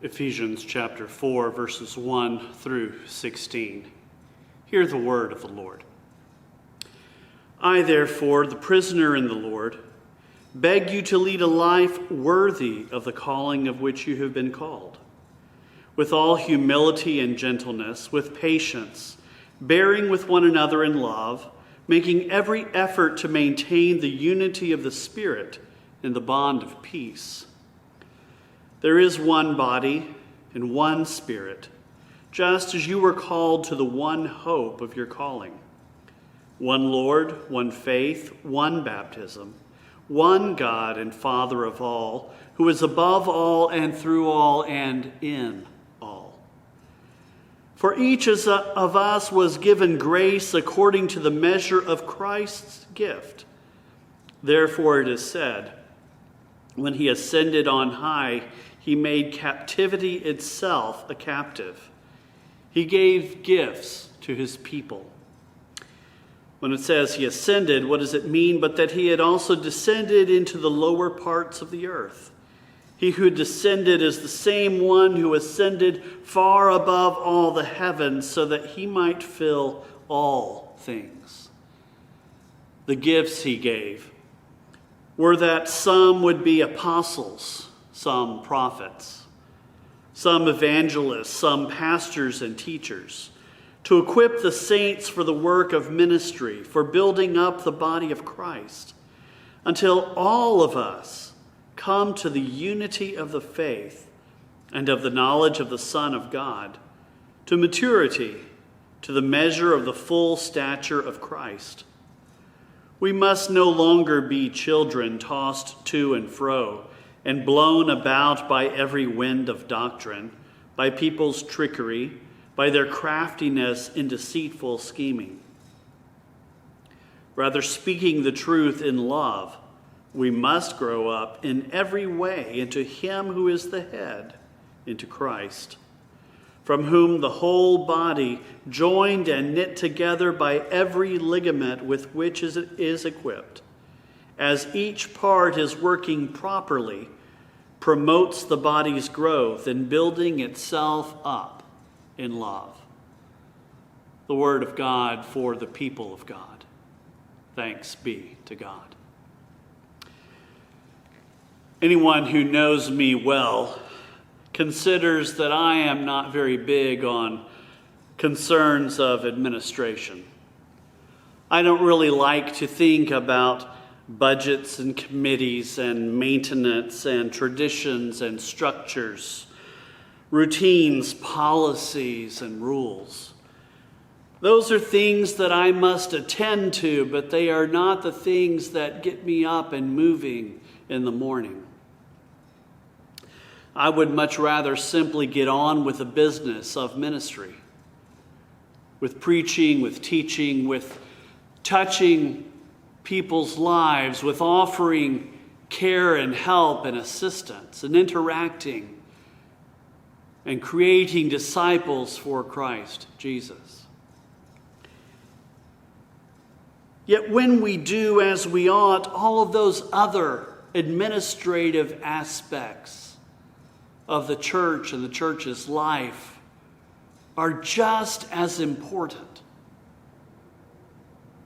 Ephesians chapter 4, verses 1 through 16. Hear the word of the Lord. I, therefore, the prisoner in the Lord, beg you to lead a life worthy of the calling of which you have been called, with all humility and gentleness, with patience, bearing with one another in love, making every effort to maintain the unity of the Spirit in the bond of peace. There is one body and one Spirit, just as you were called to the one hope of your calling. One Lord, one faith, one baptism, one God and Father of all, who is above all and through all and in all. For each of us was given grace according to the measure of Christ's gift. Therefore it is said, when he ascended on high, he made captivity itself a captive. He gave gifts to his people. When it says he ascended, what does it mean but that he had also descended into the lower parts of the earth? He who descended is the same one who ascended far above all the heavens so that he might fill all things. The gifts he gave were that some would be apostles, some prophets, some evangelists, some pastors and teachers, to equip the saints for the work of ministry, for building up the body of Christ, until all of us come to the unity of the faith and of the knowledge of the Son of God, to maturity, to the measure of the full stature of Christ. We must no longer be children tossed to and fro and blown about by every wind of doctrine, by people's trickery, by their craftiness in deceitful scheming. Rather, speaking the truth in love, we must grow up in every way into Him who is the head, into Christ, from whom the whole body, joined and knit together by every ligament with which it is equipped, as each part is working properly, promotes the body's growth in building itself up in love. The word of God for the people of God. Thanks be to God. Anyone who knows me well considers that I am not very big on concerns of administration. I don't really like to think about budgets and committees and maintenance and traditions and structures, routines, policies, and rules. Those are things that I must attend to, but they are not the things that get me up and moving in the morning. I would much rather simply get on with the business of ministry, with preaching, with teaching, with touching people's lives, with offering care and help and assistance and interacting and creating disciples for Christ Jesus. Yet when we do as we ought, all of those other administrative aspects of the church and the church's life are just as important.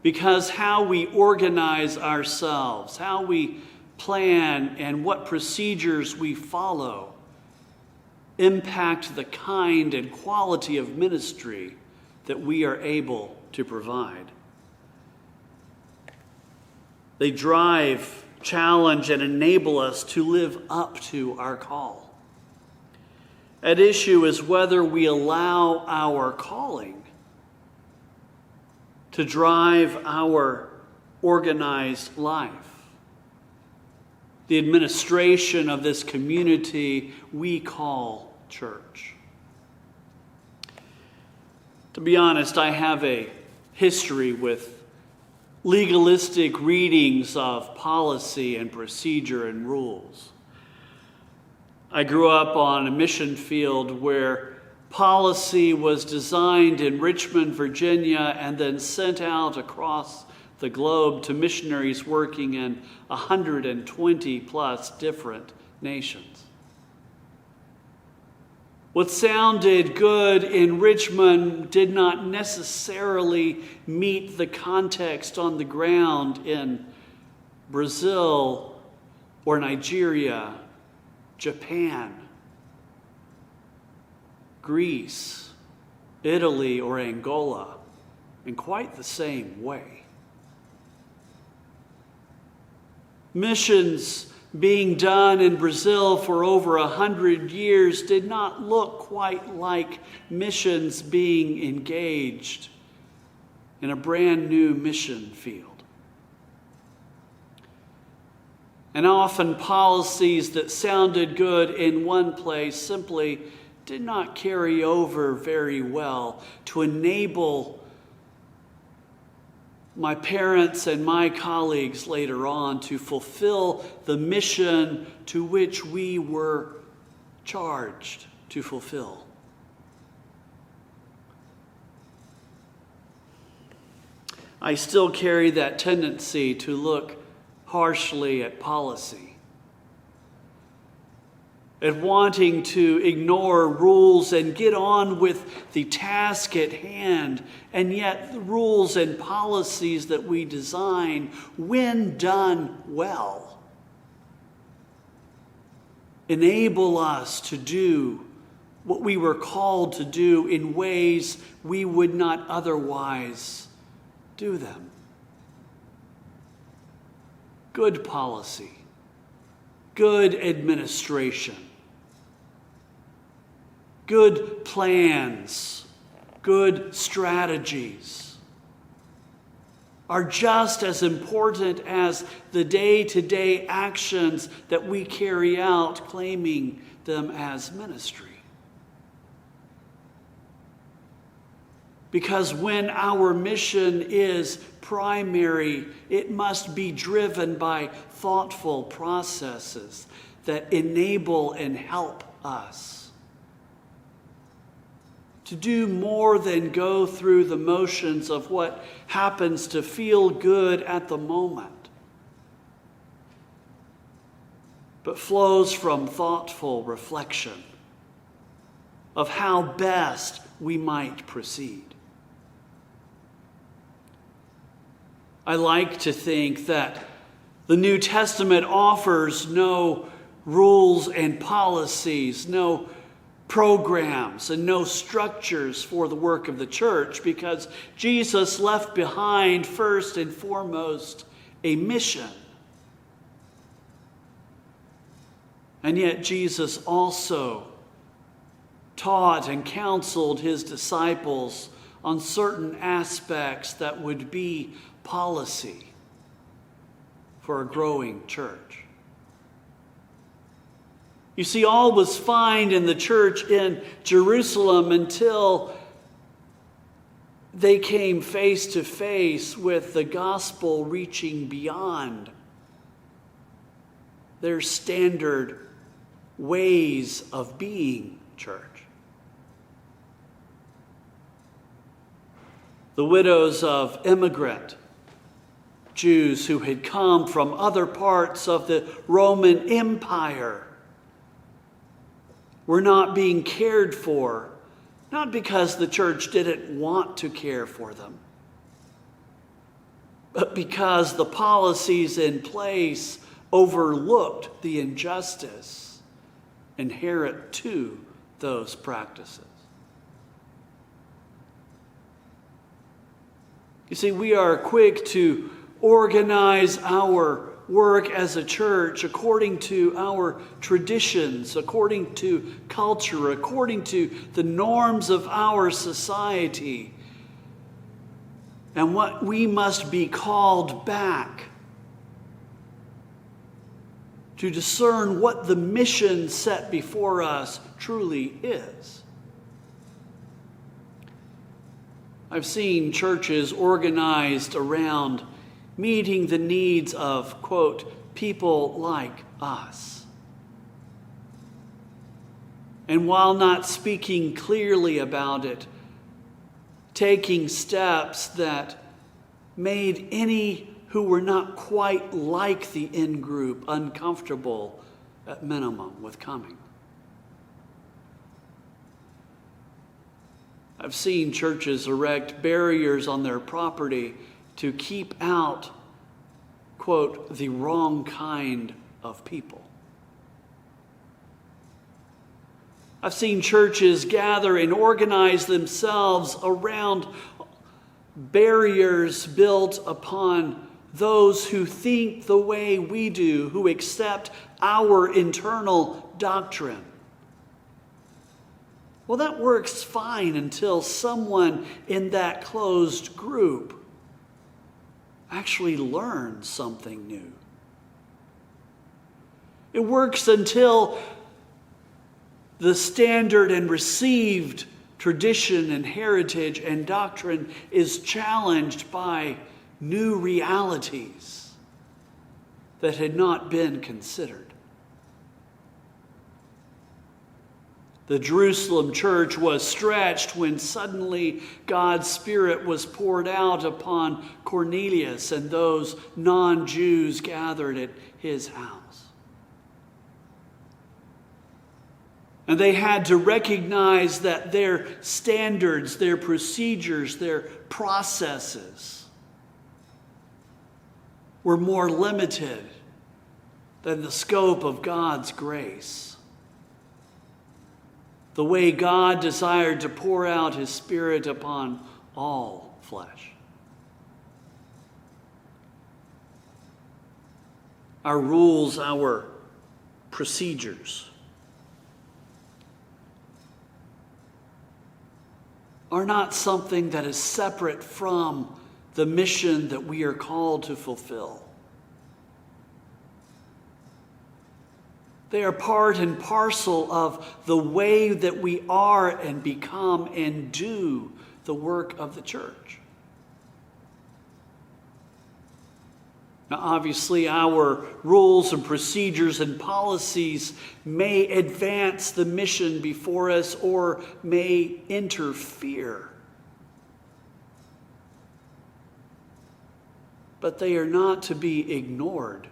Because how we organize ourselves, how we plan, and what procedures we follow impact the kind and quality of ministry that we are able to provide. They drive, challenge, and enable us to live up to our call. At issue is whether we allow our calling to drive our organized life, the administration of this community we call church. To be honest, I have a history with legalistic readings of policy and procedure and rules. I grew up on a mission field where policy was designed in Richmond, Virginia, and then sent out across the globe to missionaries working in 120 plus different nations. What sounded good in Richmond did not necessarily meet the context on the ground in Brazil or Nigeria, Japan, Greece, Italy, or Angola in quite the same way. Missions being done in Brazil for over 100 years did not look quite like missions being engaged in a brand new mission field. And often policies that sounded good in one place simply did not carry over very well to enable my parents and my colleagues later on to fulfill the mission to which we were charged to fulfill. I still carry that tendency to look harshly at policy, at wanting to ignore rules and get on with the task at hand. And yet the rules and policies that we design, when done well, enable us to do what we were called to do in ways we would not otherwise do them. Good policy, good administration, good plans, good strategies are just as important as the day-to-day actions that we carry out, claiming them as ministry. Because when our mission is primary, it must be driven by thoughtful processes that enable and help us to do more than go through the motions of what happens to feel good at the moment, but flows from thoughtful reflection of how best we might proceed. I like to think that the New Testament offers no rules and policies, no programs, and no structures for the work of the church, because Jesus left behind first and foremost a mission. And yet Jesus also taught and counseled his disciples on certain aspects that would be policy for a growing church. You see, all was fine in the church in Jerusalem until they came face to face with the gospel reaching beyond their standard ways of being church. The widows of immigrant Jews who had come from other parts of the Roman Empire were not being cared for, not because the church didn't want to care for them, but because the policies in place overlooked the injustice inherent to those practices. You see, we are quick to organize our work as a church according to our traditions, according to culture, according to the norms of our society, and what we must be called back to discern what the mission set before us truly is. I've seen churches organized around meeting the needs of, quote, people like us. And while not speaking clearly about it, taking steps that made any who were not quite like the in-group uncomfortable at minimum with coming. I've seen churches erect barriers on their property to keep out, quote, the wrong kind of people. I've seen churches gather and organize themselves around barriers built upon those who think the way we do, who accept our internal doctrine. Well, that works fine until someone in that closed group actually learns something new. It works until the standard and received tradition and heritage and doctrine is challenged by new realities that had not been considered. The Jerusalem church was stretched when suddenly God's Spirit was poured out upon Cornelius and those non-Jews gathered at his house. And they had to recognize that their standards, their procedures, their processes were more limited than the scope of God's grace. The way God desired to pour out His Spirit upon all flesh. Our rules, our procedures are not something that is separate from the mission that we are called to fulfill. They are part and parcel of the way that we are and become and do the work of the church. Now, obviously, our rules and procedures and policies may advance the mission before us or may interfere. But they are not to be ignored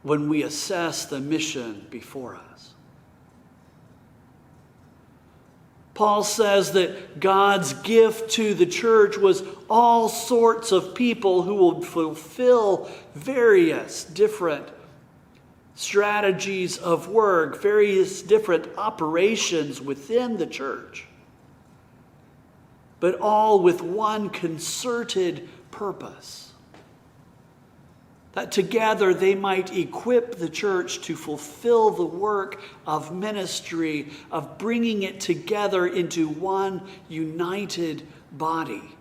when we assess the mission before us. Paul says that God's gift to the church was all sorts of people who will fulfill various different strategies of work, various different operations within the church, but all with one concerted purpose. That together they might equip the church to fulfill the work of ministry, of bringing it together into one united body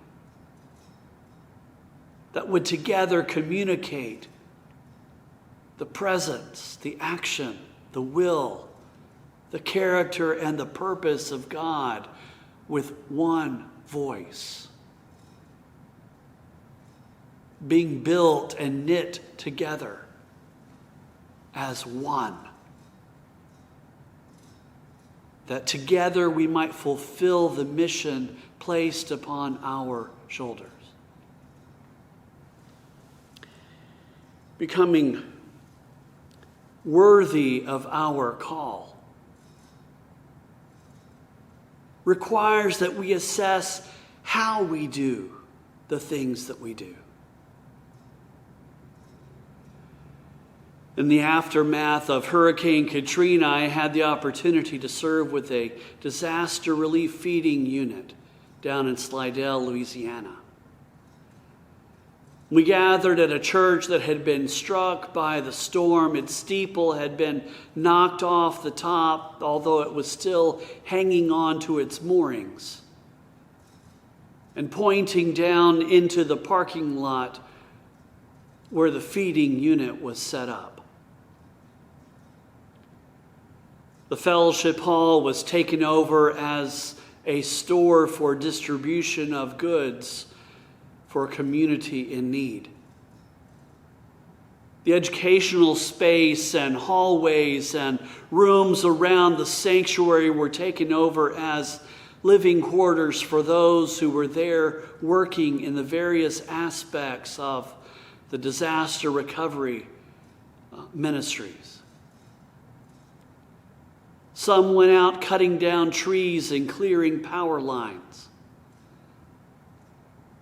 that would together communicate the presence, the action, the will, the character, and the purpose of God with one voice. Being built and knit together as one. That together we might fulfill the mission placed upon our shoulders. Becoming worthy of our call requires that we assess how we do the things that we do. In the aftermath of Hurricane Katrina, I had the opportunity to serve with a disaster relief feeding unit down in Slidell, Louisiana. We gathered at a church that had been struck by the storm. Its steeple had been knocked off the top, although it was still hanging on to its moorings. And pointing down into the parking lot where the feeding unit was set up. The fellowship hall was taken over as a store for distribution of goods for a community in need. The educational space and hallways and rooms around the sanctuary were taken over as living quarters for those who were there working in the various aspects of the disaster recovery ministries. Some went out cutting down trees and clearing power lines.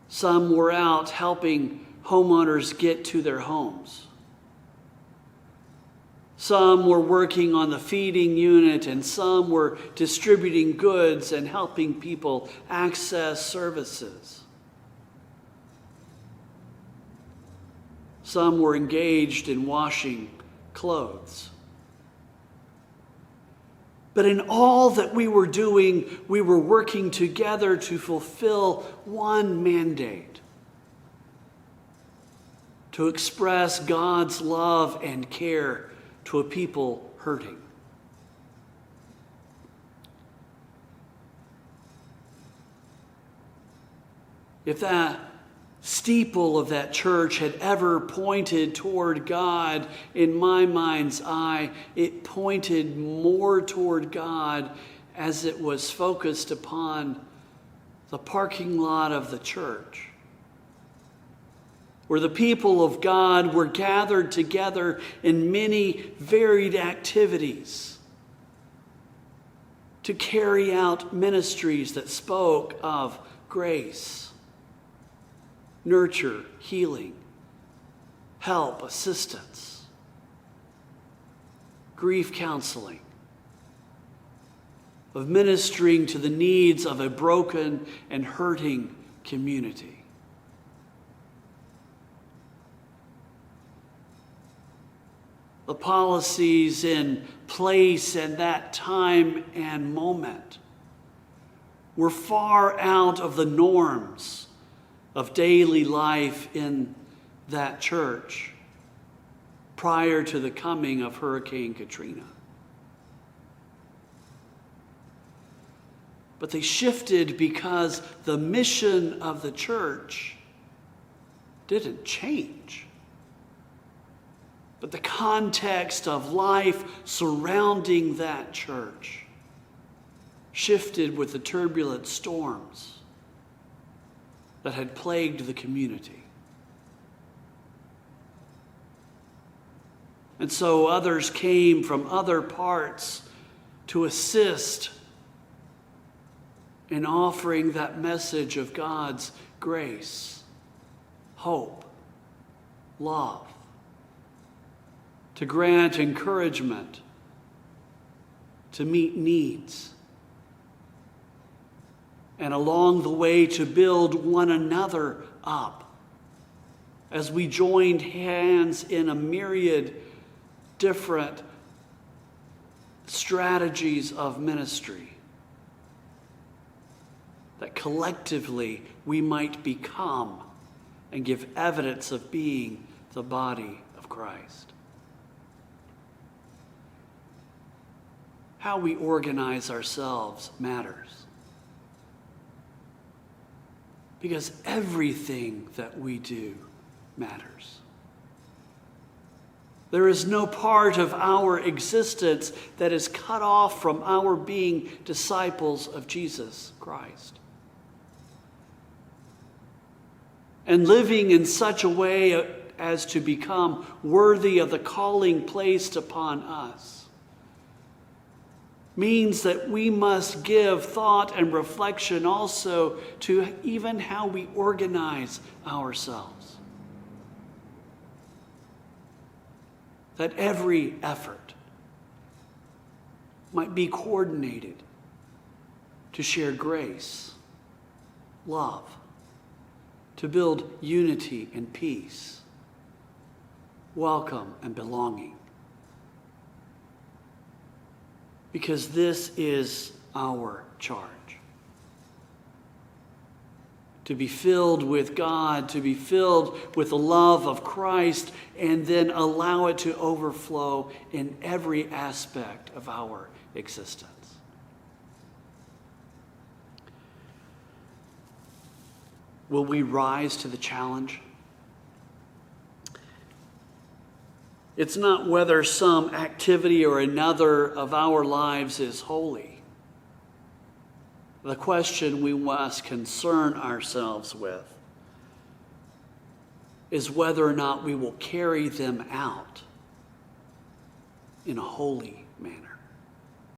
Some were out helping homeowners get to their homes. Some were working on the feeding unit, and some were distributing goods and helping people access services. Some were engaged in washing clothes. But in all that we were doing, we were working together to fulfill one mandate: to express God's love and care to a people hurting. If that steeple of that church had ever pointed toward God, in my mind's eye, it pointed more toward God as it was focused upon the parking lot of the church, where the people of God were gathered together in many varied activities to carry out ministries that spoke of grace, nurture, healing, help, assistance, grief counseling, of ministering to the needs of a broken and hurting community. The policies in place in that time and moment were far out of the norms of daily life in that church prior to the coming of Hurricane Katrina. But they shifted because the mission of the church didn't change. But the context of life surrounding that church shifted with the turbulent storms that had plagued the community. And so others came from other parts to assist in offering that message of God's grace, hope, love, to grant encouragement, to meet needs, and along the way to build one another up as we joined hands in a myriad different strategies of ministry, that collectively we might become and give evidence of being the body of Christ. How we organize ourselves matters, because everything that we do matters. There is no part of our existence that is cut off from our being disciples of Jesus Christ. And living in such a way as to become worthy of the calling placed upon us means that we must give thought and reflection also to even how we organize ourselves. That every effort might be coordinated to share grace, love, to build unity and peace, welcome and belonging. Because this is our charge. To be filled with God, to be filled with the love of Christ, and then allow it to overflow in every aspect of our existence. Will we rise to the challenge? It's not whether some activity or another of our lives is holy. The question we must concern ourselves with is whether or not we will carry them out in a holy manner.